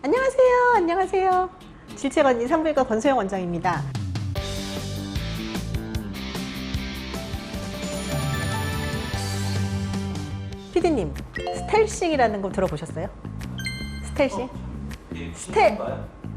안녕하세요. 안녕하세요. 질책언니 산부인과 권소영 원장입니다. 피디님, 스텔싱이라는 거 들어보셨어요? 스텔싱?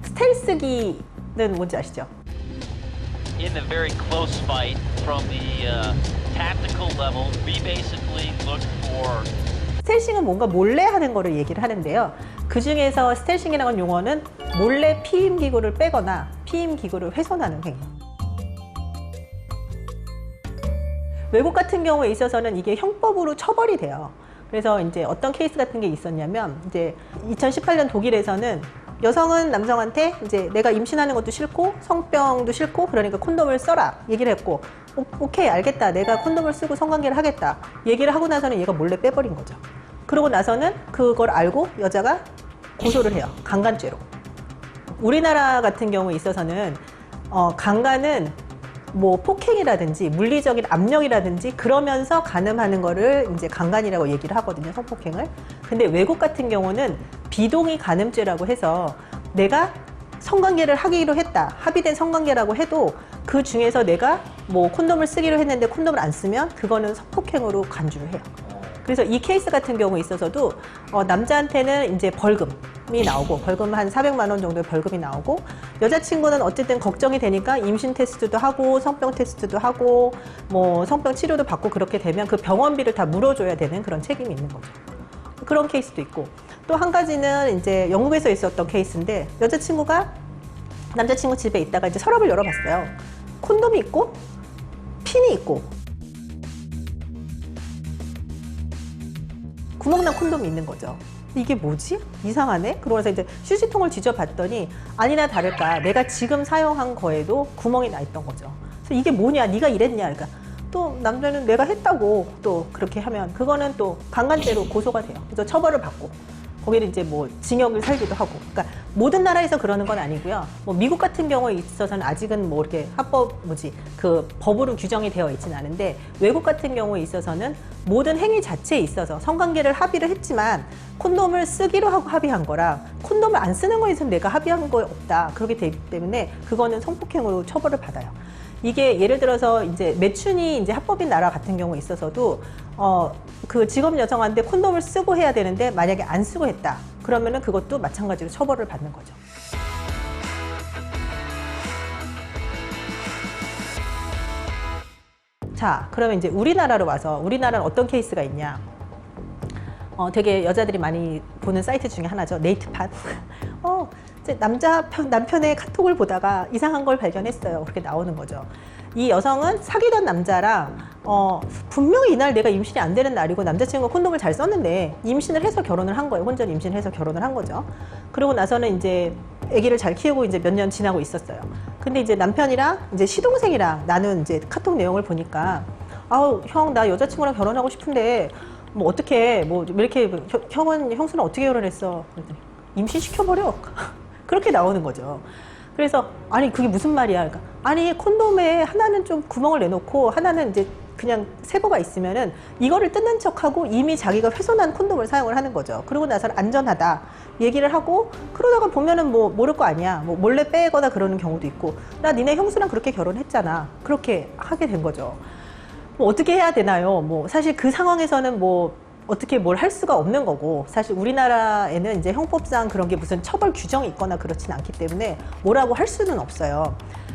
스텔스기는 뭔지 아시죠? In a very close fight from the tactical level, we basically look for 스텔싱은 뭔가 몰래 하는 거를 얘기를 하는데요. 그 중에서 스텔싱이라는 용어는 몰래 피임기구를 빼거나 피임기구를 훼손하는 행위. 외국 같은 경우에 있어서는 이게 형법으로 처벌이 돼요. 그래서 이제 어떤 케이스 같은 게 있었냐면, 이제 2018년 독일에서는 여성은 남성한테 이제 내가 임신하는 것도 싫고 성병도 싫고 그러니까 콘돔을 써라 얘기를 했고, 오케이 알겠다, 내가 콘돔을 쓰고 성관계를 하겠다 얘기를 하고 나서는 얘가 몰래 빼버린 거죠. 그러고 나서는 그걸 알고 여자가 고소를 해요. 강간죄로. 우리나라 같은 경우에 있어서는 강간은 뭐 폭행이라든지 물리적인 압력이라든지 그러면서 간음하는 거를 이제 강간이라고 얘기를 하거든요, 성폭행을. 근데 외국 같은 경우는 비동의 간음죄라고 해서 내가 성관계를 하기로 했다, 합의된 성관계라고 해도 그 중에서 내가 뭐 콘돔을 쓰기로 했는데 콘돔을 안 쓰면 그거는 성폭행으로 간주를 해요. 그래서 이 케이스 같은 경우에 있어서도 남자한테는 이제 벌금이 나오고, 벌금 한 400만 원 정도의 벌금이 나오고, 여자친구는 어쨌든 걱정이 되니까 임신 테스트도 하고 성병 테스트도 하고 뭐 성병 치료도 받고, 그렇게 되면 그 병원비를 다 물어줘야 되는 그런 책임이 있는 거죠. 그런 케이스도 있고, 또 한 가지는 이제 영국에서 있었던 케이스인데, 여자친구가 남자친구 집에 있다가 이제 서랍을 열어봤어요. 콘돔이 있고 핀이 있고 구멍난 콘돔이 있는 거죠. 이게 뭐지? 이상하네? 그러면서 이제 휴지통을 뒤져봤더니 아니나 다를까 내가 지금 사용한 거에도 구멍이 나 있던 거죠. 그래서 이게 뭐냐? 네가 이랬냐? 그러니까 또 남자는 내가 했다고 또 그렇게 하면 그거는 또 강간죄로 고소가 돼요. 그래서 처벌을 받고 거기를 이제 뭐 징역을 살기도 하고. 그러니까 모든 나라에서 그러는 건 아니고요. 뭐 미국 같은 경우에 있어서는 아직은 뭐 이렇게 그 법으로 규정이 되어 있지는 않은데, 외국 같은 경우에 있어서는 모든 행위 자체에 있어서 성관계를 합의를 했지만 콘돔을 쓰기로 하고 합의한 거랑 콘돔을 안 쓰는 거에 있어서 내가 합의한 거 없다, 그렇게 되기 때문에 그거는 성폭행으로 처벌을 받아요. 이게 예를 들어서 이제 매춘이 이제 합법인 나라 같은 경우에 있어서도 그 직업 여성한테 콘돔을 쓰고 해야 되는데 만약에 안 쓰고 했다 그러면은 그것도 마찬가지로 처벌을 받는 거죠. 자, 그러면 이제 우리나라로 와서, 우리나라는 어떤 케이스가 있냐? 되게 여자들이 많이 보는 사이트 중에 하나죠. 네이트팟. 이제 남편의 카톡을 보다가 이상한 걸 발견했어요. 그렇게 나오는 거죠. 이 여성은 사귀던 남자랑 분명히 이날 내가 임신이 안 되는 날이고 남자친구가 콘돔을 잘 썼는데 임신을 해서 결혼을 한 거예요. 혼전 임신을 해서 결혼을 한 거죠. 그러고 나서는 이제 아기를 잘 키우고 이제 몇 년 지나고 있었어요. 근데 이제 남편이랑 이제 시동생이랑 나눈 이제 카톡 내용을 보니까, 아우 형, 나 여자친구랑 결혼하고 싶은데 뭐 어떻게 뭐 왜 이렇게 형수는 어떻게 결혼했어? 그랬더니 임신시켜버려. 그렇게 나오는 거죠. 그래서 아니 그게 무슨 말이야? 그러니까 아니 콘돔에 하나는 좀 구멍을 내놓고 하나는 이제 그냥 새거가 있으면은 이거를 뜯는 척하고 이미 자기가 훼손한 콘돔을 사용을 하는 거죠. 그러고 나서는 안전하다 얘기를 하고, 그러다가 보면은 뭐 모를 거 아니야. 뭐 몰래 빼거나 그러는 경우도 있고, 나 니네 형수랑 그렇게 결혼했잖아. 그렇게 하게 된 거죠. 뭐 어떻게 해야 되나요? 뭐 사실 그 상황에서는 뭐 어떻게 뭘 할 수가 없는 거고, 사실 우리나라에는 이제 형법상 그런 게 무슨 처벌 규정이 있거나 그렇진 않기 때문에 뭐라고 할 수는 없어요.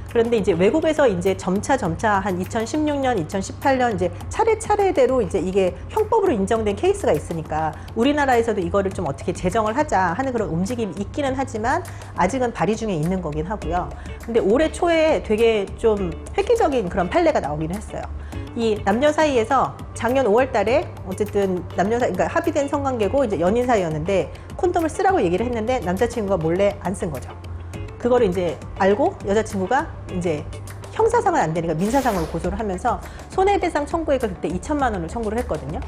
그런데 이제 외국에서 이제 점차 한 2016년, 2018년 이제 차례차례대로 이제 이게 형법으로 인정된 케이스가 있으니까 우리나라에서도 이거를 좀 어떻게 제정을 하자 하는 그런 움직임이 있기는 하지만 아직은 발의 중에 있는 거긴 하고요. 근데 올해 초에 되게 좀 획기적인 그런 판례가 나오기는 했어요. 이 남녀 사이에서 작년 5월 달에 어쨌든 그러니까 합의된 성관계고 이제 연인 사이였는데 콘돔을 쓰라고 얘기를 했는데 남자친구가 몰래 안 쓴 거죠. 그거를 이제 알고 여자친구가 이제 형사상은 안 되니까 민사상으로 고소를 하면서 손해배상 청구액을 그때 2천만 원을 청구를 했거든요.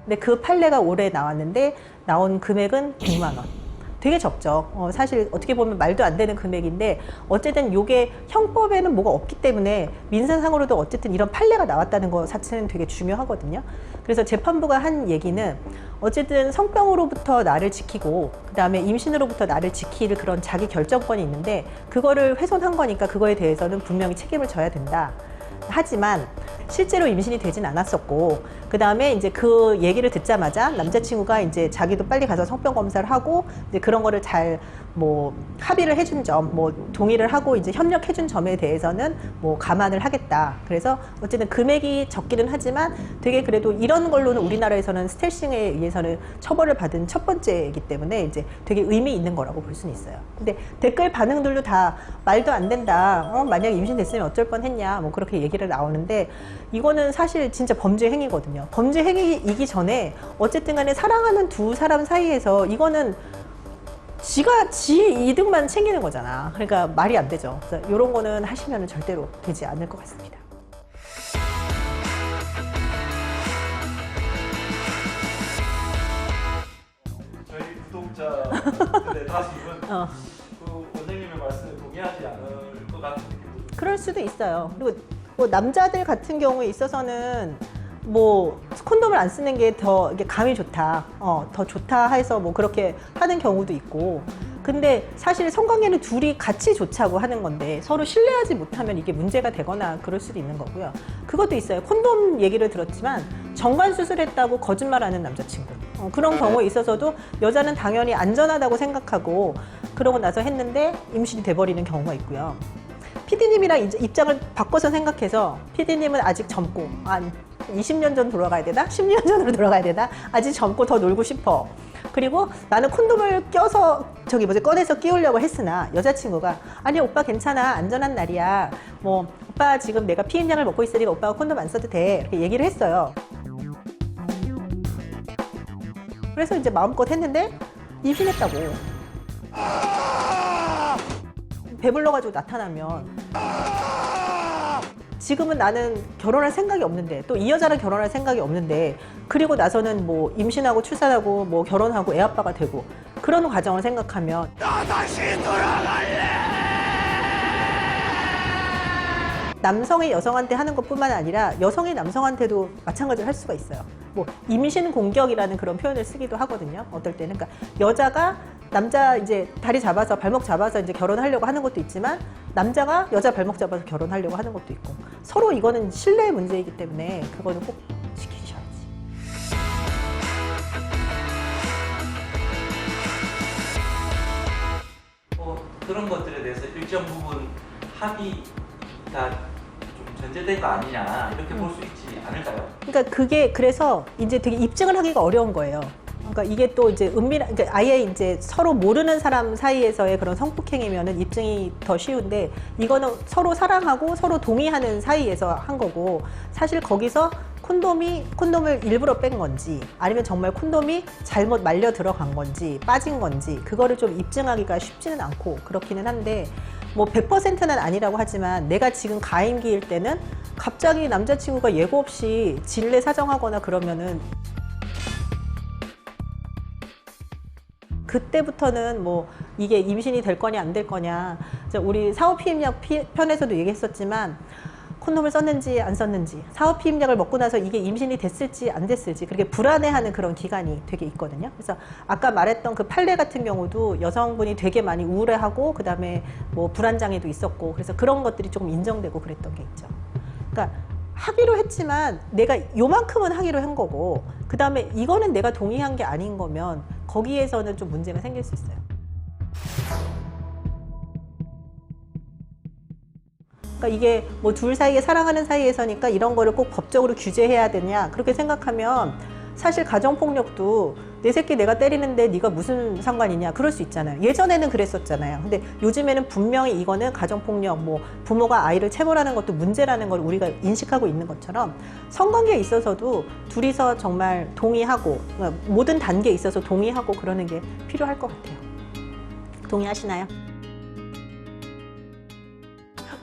근데 그 판례가 올해 나왔는데 나온 금액은 100만 원. 되게 적죠. 사실 어떻게 보면 말도 안 되는 금액인데 어쨌든 이게 형법에는 뭐가 없기 때문에 민사상으로도 어쨌든 이런 판례가 나왔다는 거 자체는 되게 중요하거든요. 그래서 재판부가 한 얘기는 어쨌든 성병으로부터 나를 지키고 그다음에 임신으로부터 나를 지킬 그런 자기 결정권이 있는데 그거를 훼손한 거니까 그거에 대해서는 분명히 책임을 져야 된다. 하지만 실제로 임신이 되진 않았었고 그 다음에 이제 그 얘기를 듣자마자 남자친구가 이제 자기도 빨리 가서 성병 검사를 하고 이제 그런 거를 잘 뭐 합의를 해준 점, 뭐 동의를 하고 이제 협력해준 점에 대해서는 뭐 감안을 하겠다. 그래서 어쨌든 금액이 적기는 하지만 되게 그래도 이런 걸로는 우리나라에서는 스텔싱에 의해서는 처벌을 받은 첫 번째이기 때문에 이제 되게 의미 있는 거라고 볼 수는 있어요. 근데 댓글 반응들도 다 말도 안 된다. 만약 임신됐으면 어쩔 뻔했냐. 뭐 그렇게 얘기를 나오는데 이거는 사실 진짜 범죄 행위거든요. 범죄 행위이기 전에 어쨌든 간에 사랑하는 두 사람 사이에서 이거는 지가 지 이득만 챙기는 거잖아. 그러니까 말이 안 되죠. 그래서 이런 거는 하시면 절대로 되지 않을 것 같습니다. 저희 구독자들의 다수는 어. 그 원장님의 말씀에 동의하지 않을 것 같은 느낌도 좀 그럴 수도 있어요. 그리고 뭐 남자들 같은 경우에 있어서는 뭐 콘돔을 안 쓰는 게 더 감이 좋다, 더 좋다 해서 뭐 그렇게 하는 경우도 있고. 근데 사실 성관계는 둘이 같이 좋자고 하는 건데 서로 신뢰하지 못하면 이게 문제가 되거나 그럴 수도 있는 거고요. 그것도 있어요. 콘돔 얘기를 들었지만 정관 수술했다고 거짓말하는 남자친구. 그런 경우에 있어서도 여자는 당연히 안전하다고 생각하고 그러고 나서 했는데 임신이 돼버리는 경우가 있고요. PD님이랑 입장을 바꿔서 생각해서 PD님은 아직 젊고 20년 전 돌아가야 되나? 10년 전으로 돌아가야 되나? 아직 젊고 더 놀고 싶어. 그리고 나는 콘돔을 껴서 꺼내서 끼우려고 했으나 여자친구가 아니 오빠 괜찮아 안전한 날이야 뭐 오빠 지금 내가 피임약을 먹고 있으니까 오빠가 콘돔 안 써도 돼 이렇게 얘기를 했어요. 그래서 이제 마음껏 했는데 임신했다고. 배불러가지고 나타나면 지금은 나는 결혼할 생각이 없는데 또 이 여자랑 결혼할 생각이 없는데 그리고 나서는 뭐 임신하고 출산하고 뭐 결혼하고 애 아빠가 되고 그런 과정을 생각하면 나 다시 돌아갈래. 남성이 여성한테 하는 것뿐만 아니라 여성이 남성한테도 마찬가지로 할 수가 있어요. 뭐 임신 공격이라는 그런 표현을 쓰기도 하거든요. 어떨 때는 그러니까 여자가 남자 이제 다리 잡아서 발목 잡아서 이제 결혼하려고 하는 것도 있지만 남자가 여자 발목 잡아서 결혼하려고 하는 것도 있고 서로 이거는 신뢰의 문제이기 때문에 그거는 꼭 지키셔야지. 그런 것들에 대해서 일정 부분 합의가 좀 전제된 거 아니냐 이렇게 볼 수 있지 않을까요? 그러니까 그게 그래서 이제 되게 입증을 하기가 어려운 거예요. 그러니까 이게 또 이제 그러니까 아예 이제 서로 모르는 사람 사이에서의 그런 성폭행이면은 입증이 더 쉬운데 이거는 서로 사랑하고 서로 동의하는 사이에서 한 거고 사실 거기서 콘돔을 일부러 뺀 건지 아니면 정말 콘돔이 잘못 말려 들어간 건지 빠진 건지 그거를 좀 입증하기가 쉽지는 않고 그렇기는 한데 뭐 100%는 아니라고 하지만 내가 지금 가임기일 때는 갑자기 남자친구가 예고 없이 진례 사정하거나 그러면은 그때부터는 뭐 이게 임신이 될 거냐 안 될 거냐 우리 사후피임약 편에서도 얘기했었지만 콘돔을 썼는지 안 썼는지 사후피임약을 먹고 나서 이게 임신이 됐을지 안 됐을지 그렇게 불안해하는 그런 기간이 되게 있거든요. 그래서 아까 말했던 그 판례 같은 경우도 여성분이 되게 많이 우울해하고 그다음에 뭐 불안장애도 있었고 그래서 그런 것들이 조금 인정되고 그랬던 게 있죠. 그러니까 하기로 했지만 내가 요만큼은 하기로 한 거고 그 다음에 이거는 내가 동의한 게 아닌 거면 거기에서는 좀 문제가 생길 수 있어요. 그러니까 이게 뭐 둘 사이에 사랑하는 사이에서니까 이런 거를 꼭 법적으로 규제해야 되냐 그렇게 생각하면 사실 가정폭력도 내 새끼 내가 때리는데 네가 무슨 상관이냐 그럴 수 있잖아요. 예전에는 그랬었잖아요. 근데 요즘에는 분명히 이거는 가정폭력 뭐 부모가 아이를 체벌하는 것도 문제라는 걸 우리가 인식하고 있는 것처럼 성관계에 있어서도 둘이서 정말 동의하고 모든 단계에 있어서 동의하고 그러는 게 필요할 것 같아요. 동의하시나요?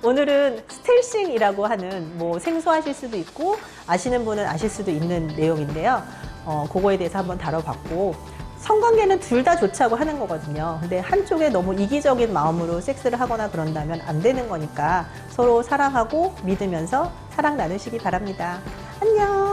오늘은 스텔싱이라고 하는 뭐 생소하실 수도 있고 아시는 분은 아실 수도 있는 내용인데요. 그거에 대해서 한번 다뤄봤고 성관계는 둘 다 좋자고 하는 거거든요. 근데 한쪽에 너무 이기적인 마음으로 섹스를 하거나 그런다면 안 되는 거니까 서로 사랑하고 믿으면서 사랑 나누시기 바랍니다. 안녕.